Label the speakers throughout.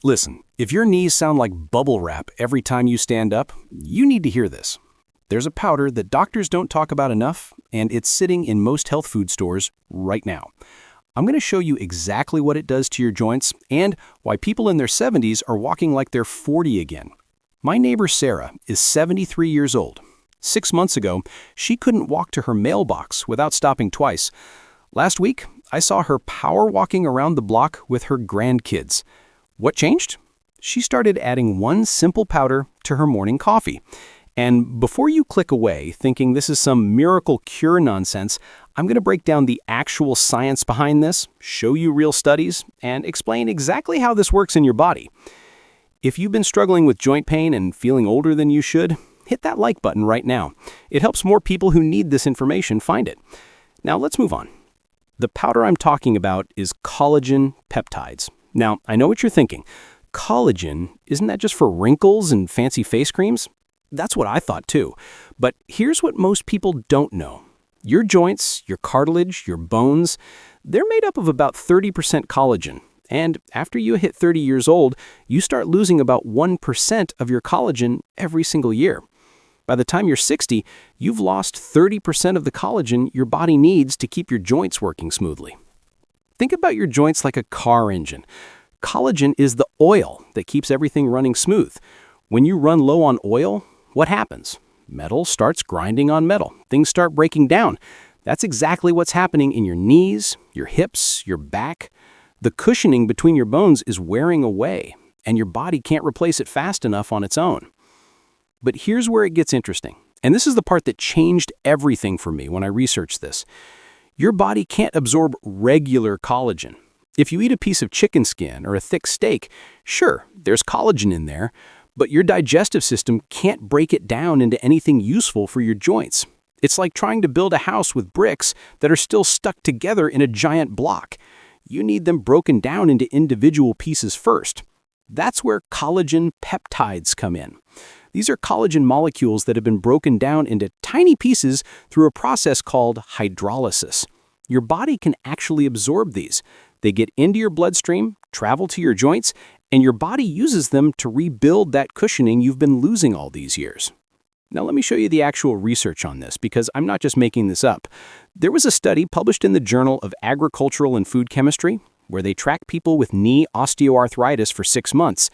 Speaker 1: Listen, if your knees sound like bubble wrap every time you stand up, you need to hear this. There's a powder that doctors don't talk about enough, and it's sitting in most health food stores right now. I'm going to show you exactly what it does to your joints and why people in their 70s are walking like they're 40 again. My neighbor Sarah is 73 years old. 6 months ago, she couldn't walk to her mailbox without stopping twice. Last week, I saw her power walking around the block with her grandkids. What changed? She started adding one simple powder to her morning coffee. And before you click away thinking this is some miracle cure nonsense, I'm going to break down the actual science behind this, show you real studies, and explain exactly how this works in your body. If you've been struggling with joint pain and feeling older than you should, hit that like button right now. It helps more people who need this information find it. Now let's move on. The powder I'm talking about is collagen peptides. Now, I know what you're thinking. Collagen, isn't that just for wrinkles and fancy face creams? That's what I thought too. But here's what most people don't know. Your joints, your cartilage, your bones, they're made up of about 30% collagen. And after you hit 30 years old, you start losing about 1% of your collagen every single year. By the time you're 60, you've lost 30% of the collagen your body needs to keep your joints working smoothly. Think about your joints like a car engine. Collagen is the oil that keeps everything running smooth. When you run low on oil, what happens? Metal starts grinding on metal. Things start breaking down. That's exactly what's happening in your knees, your hips, your back. The cushioning between your bones is wearing away, and your body can't replace it fast enough on its own. But here's where it gets interesting, and this is the part that changed everything for me when I researched this. Your body can't absorb regular collagen. If you eat a piece of chicken skin or a thick steak, sure, there's collagen in there, but your digestive system can't break it down into anything useful for your joints. It's like trying to build a house with bricks that are still stuck together in a giant block. You need them broken down into individual pieces first. That's where collagen peptides come in. These are collagen molecules that have been broken down into tiny pieces through a process called hydrolysis. Your body can actually absorb these. They get into your bloodstream, travel to your joints, and your body uses them to rebuild that cushioning you've been losing all these years. Now let me show you the actual research on this, because I'm not just making this up. There was a study published in the Journal of Agricultural and Food Chemistry where they tracked people with knee osteoarthritis for 6 months.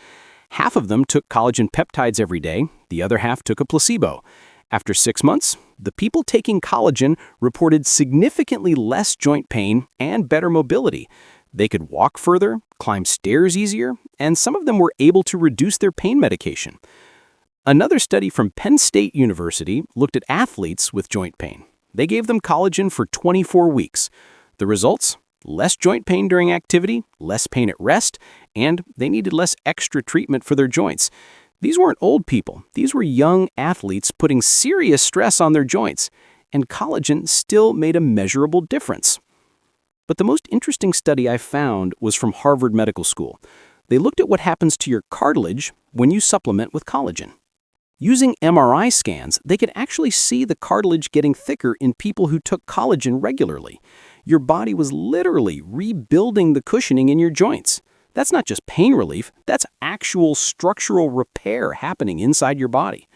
Speaker 1: Half of them took collagen peptides every day, the other half took a placebo. After 6 months, the people taking collagen reported significantly less joint pain and better mobility. They could walk further, climb stairs easier, and some of them were able to reduce their pain medication. Another study from Penn State University looked at athletes with joint pain. They gave them collagen for 24 weeks. The results? Less joint pain during activity, less pain at rest, and they needed less extra treatment for their joints. These weren't old people. These were young athletes putting serious stress on their joints, and collagen still made a measurable difference. But the most interesting study I found was from Harvard Medical School. They looked at what happens to your cartilage when you supplement with collagen. Using MRI scans, they could actually see the cartilage getting thicker in people who took collagen regularly. Your body was literally rebuilding the cushioning in your joints. That's not just pain relief, that's actual structural repair happening inside your body.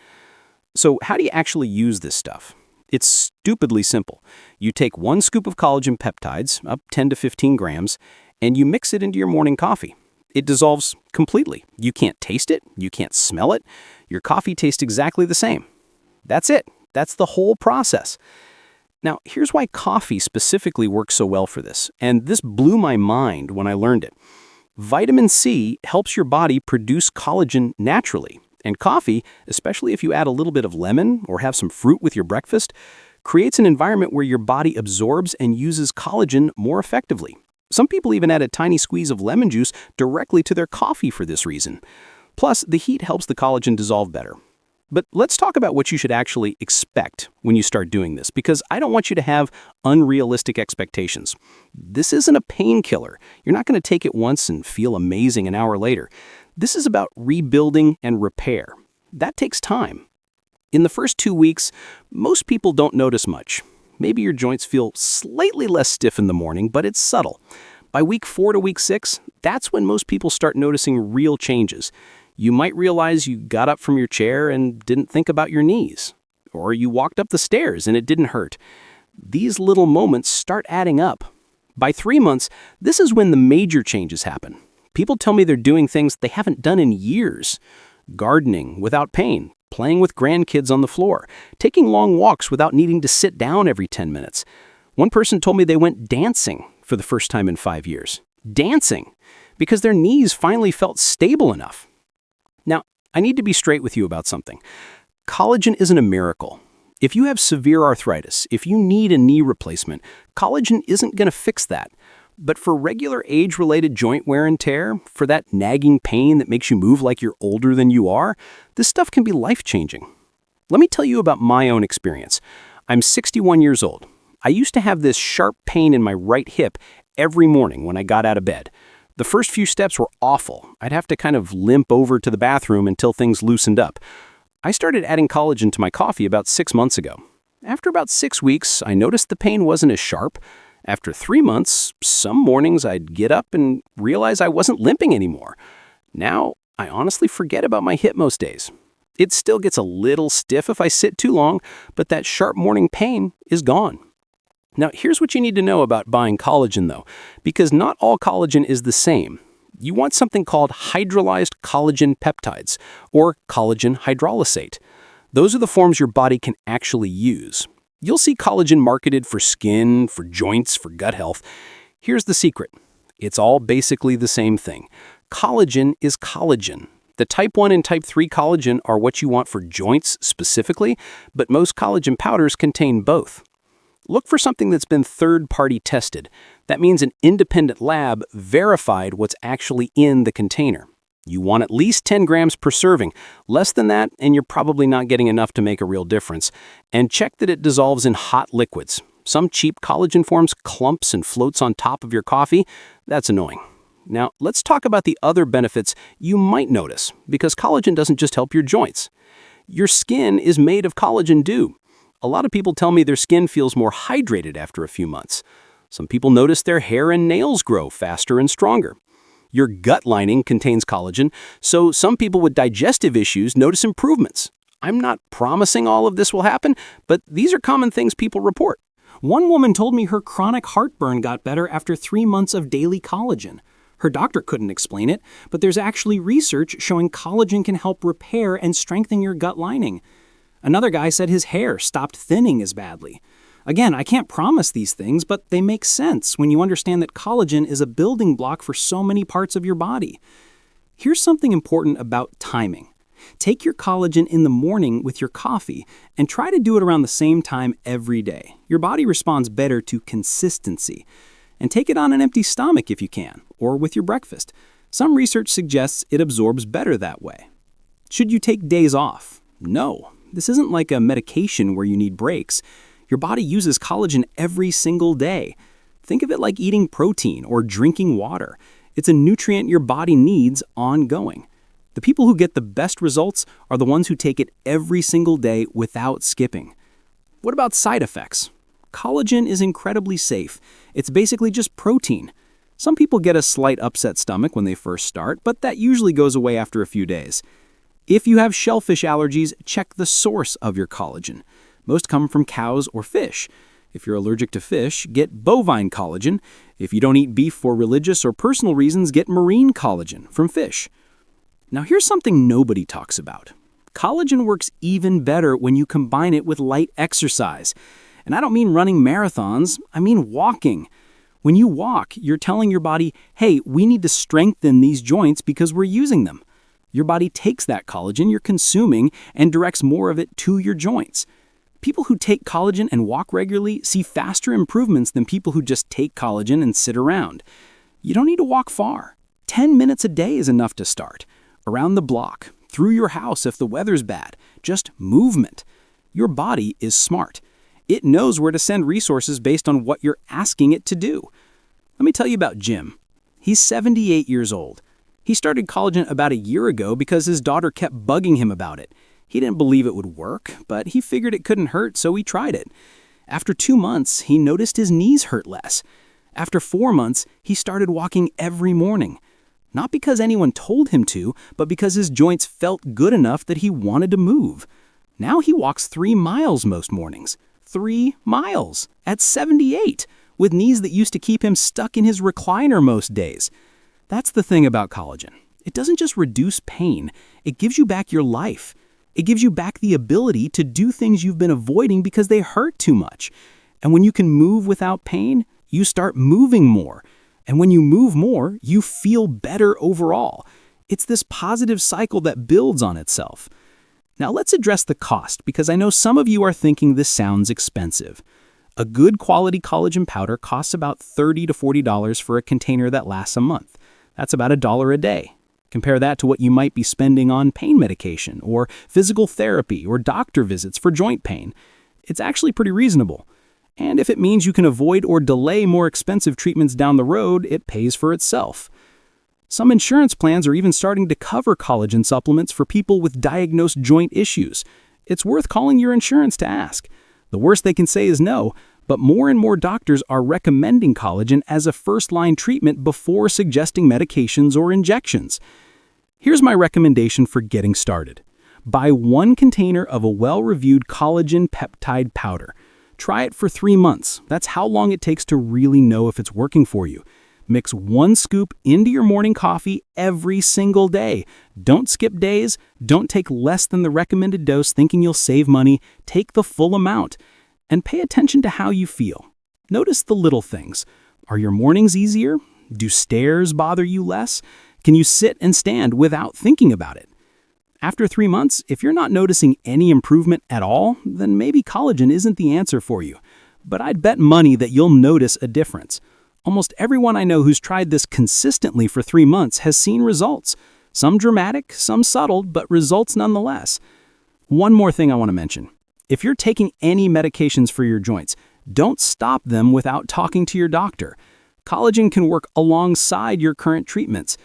Speaker 1: So how do you actually use this stuff? It's stupidly simple. You take 1 scoop of collagen peptides, up 10 to 15 grams, and you mix it into your morning coffee. It dissolves completely. You can't taste it, you can't smell it. Your coffee tastes exactly the same. That's it. That's the whole process. Now, here's why coffee specifically works so well for this, and this blew my mind when I learned it. Vitamin C helps your body produce collagen naturally, and coffee, especially if you add a little bit of lemon or have some fruit with your breakfast, creates an environment where your body absorbs and uses collagen more effectively. Some people even add a tiny squeeze of lemon juice directly to their coffee for this reason. Plus, the heat helps the collagen dissolve better. But let's talk about what you should actually expect when you start doing this, because I don't want you to have unrealistic expectations. This isn't a painkiller. You're not going to take it once and feel amazing an hour later. This is about rebuilding and repair. That takes time. In the first 2 weeks, most people don't notice much. Maybe your joints feel slightly less stiff in the morning, but it's subtle. By week 4 to week 6, that's when most people start noticing real changes. You might realize you got up from your chair and didn't think about your knees. Or you walked up the stairs and it didn't hurt. These little moments start adding up. By 3 months, this is when the major changes happen. People tell me they're doing things they haven't done in years. Gardening without pain, playing with grandkids on the floor, taking long walks without needing to sit down every 10 minutes. One person told me they went dancing for the first time in 5 years. Dancing! Because their knees finally felt stable enough. Now, I need to be straight with you about something. Collagen isn't a miracle. If you have severe arthritis, if you need a knee replacement, collagen isn't going to fix that. But for regular age-related joint wear and tear, for that nagging pain that makes you move like you're older than you are, this stuff can be life-changing. Let me tell you about my own experience. I'm 61 years old. I used to have this sharp pain in my right hip every morning when I got out of bed. The first few steps were awful. I'd have to kind of limp over to the bathroom until things loosened up. I started adding collagen to my coffee about 6 months ago. After about 6 weeks, I noticed the pain wasn't as sharp. After 3 months, some mornings I'd get up and realize I wasn't limping anymore. Now, I honestly forget about my hip most days. It still gets a little stiff if I sit too long, but that sharp morning pain is gone. Now, here's what you need to know about buying collagen, though, because not all collagen is the same. You want something called hydrolyzed collagen peptides, or collagen hydrolysate. Those are the forms your body can actually use. You'll see collagen marketed for skin, for joints, for gut health. Here's the secret. It's all basically the same thing. Collagen is collagen. The type 1 and type 3 collagen are what you want for joints specifically, but most collagen powders contain both. Look for something that's been third-party tested. That means an independent lab verified what's actually in the container. You want at least 10 grams per serving. Less than that, and you're probably not getting enough to make a real difference. And check that it dissolves in hot liquids. Some cheap collagen forms clumps and floats on top of your coffee. That's annoying. Now, let's talk about the other benefits you might notice, because collagen doesn't just help your joints. Your skin is made of collagen too. A lot of people tell me their skin feels more hydrated after a few months. Some people notice their hair and nails grow faster and stronger. Your gut lining contains collagen, so some people with digestive issues notice improvements. I'm not promising all of this will happen, but these are common things people report.
Speaker 2: One woman told me her chronic heartburn got better after 3 months of daily collagen. Her doctor couldn't explain it, but there's actually research showing collagen can help repair and strengthen your gut lining. Another guy said his hair stopped thinning as badly. Again, I can't promise these things, but they make sense when you understand that collagen is a building block for so many parts of your body. Here's something important about timing. Take your collagen in the morning with your coffee and try to do it around the same time every day. Your body responds better to consistency. And take it on an empty stomach if you can, or with your breakfast. Some research suggests it absorbs better that way. Should you take days off? No. This isn't like a medication where you need breaks. Your body uses collagen every single day. Think of it like eating protein or drinking water. It's a nutrient your body needs ongoing. The people who get the best results are the ones who take it every single day without skipping. What about side effects? Collagen is incredibly safe. It's basically just protein. Some people get a slight upset stomach when they first start, but that usually goes away after a few days. If you have shellfish allergies, check the source of your collagen. Most come from cows or fish. If you're allergic to fish, get bovine collagen. If you don't eat beef for religious or personal reasons, get marine collagen from fish. Now here's something nobody talks about. Collagen works even better when you combine it with light exercise. And I don't mean running marathons, I mean walking. When you walk, you're telling your body, hey, we need to strengthen these joints because we're using them. Your body takes that collagen you're consuming and directs more of it to your joints. People who take collagen and walk regularly see faster improvements than people who just take collagen and sit around. You don't need to walk far. 10 minutes a day is enough to start. Around the block, through your house if the weather's bad. Just movement. Your body is smart. It knows where to send resources based on what you're asking it to do. Let me tell you about Jim. He's 78 years old. He started collagen about a year ago because his daughter kept bugging him about it. He didn't believe it would work, but he figured it couldn't hurt, so he tried it. After 2 months, he noticed his knees hurt less. After 4 months, he started walking every morning. Not because anyone told him to, but because his joints felt good enough that he wanted to move. Now he walks 3 miles most mornings. 3 miles at 78, with knees that used to keep him stuck in his recliner most days. That's the thing about collagen. It doesn't just reduce pain, it gives you back your life. It gives you back the ability to do things you've been avoiding because they hurt too much. And when you can move without pain, you start moving more. And when you move more, you feel better overall. It's this positive cycle that builds on itself. Now let's address the cost, because I know some of you are thinking this sounds expensive. A good quality collagen powder costs about $30 to $40 for a container that lasts a month. That's about $1 a day. Compare that to what you might be spending on pain medication or physical therapy or doctor visits for joint pain. It's actually pretty reasonable. And if it means you can avoid or delay more expensive treatments down the road, it pays for itself. Some insurance plans are even starting to cover collagen supplements for people with diagnosed joint issues. It's worth calling your insurance to ask. The worst they can say is no, but more and more doctors are recommending collagen as a first-line treatment before suggesting medications or injections. Here's my recommendation for getting started. Buy 1 container of a well-reviewed collagen peptide powder. Try it for 3 months. That's how long it takes to really know if it's working for you. Mix 1 scoop into your morning coffee every single day. Don't skip days. Don't take less than the recommended dose thinking you'll save money. Take the full amount. And pay attention to how you feel. Notice the little things. Are your mornings easier? Do stairs bother you less? Can you sit and stand without thinking about it? After 3 months, if you're not noticing any improvement at all, then maybe collagen isn't the answer for you. But I'd bet money that you'll notice a difference. Almost everyone I know who's tried this consistently for 3 months has seen results. Some dramatic, some subtle, but results nonetheless. One more thing I want to mention. If you're taking any medications for your joints, don't stop them without talking to your doctor. Collagen can work alongside your current treatments.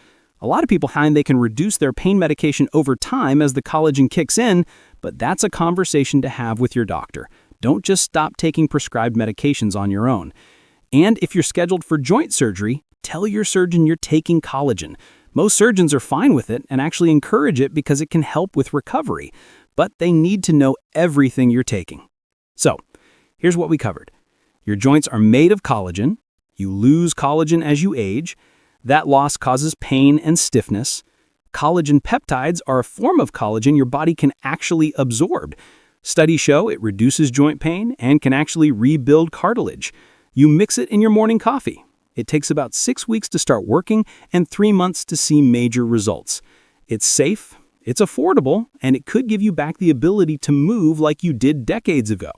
Speaker 2: A lot of people find they can reduce their pain medication over time as the collagen kicks in, but that's a conversation to have with your doctor. Don't just stop taking prescribed medications on your own. And if you're scheduled for joint surgery, tell your surgeon you're taking collagen. Most surgeons are fine with it and actually encourage it because it can help with recovery, but they need to know everything you're taking. So, here's what we covered. Your joints are made of collagen. You lose collagen as you age. That loss causes pain and stiffness. Collagen peptides are a form of collagen your body can actually absorb. Studies show it reduces joint pain and can actually rebuild cartilage. You mix it in your morning coffee. It takes about 6 weeks to start working and 3 months to see major results. It's safe, it's affordable, and it could give you back the ability to move like you did decades ago.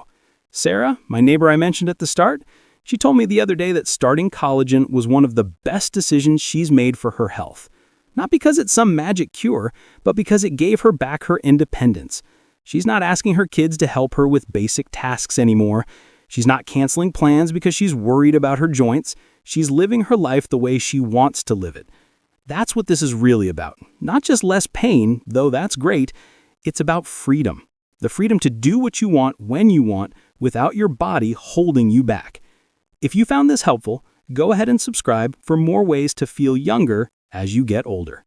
Speaker 2: Sarah, my neighbor I mentioned at the start, she told me the other day that starting collagen was one of the best decisions she's made for her health. Not because it's some magic cure, but because it gave her back her independence. She's not asking her kids to help her with basic tasks anymore. She's not canceling plans because she's worried about her joints. She's living her life the way she wants to live it. That's what this is really about. Not just less pain, though that's great. It's about freedom. The freedom to do what you want when you want without your body holding you back. If you found this helpful, go ahead and subscribe for more ways to feel younger as you get older.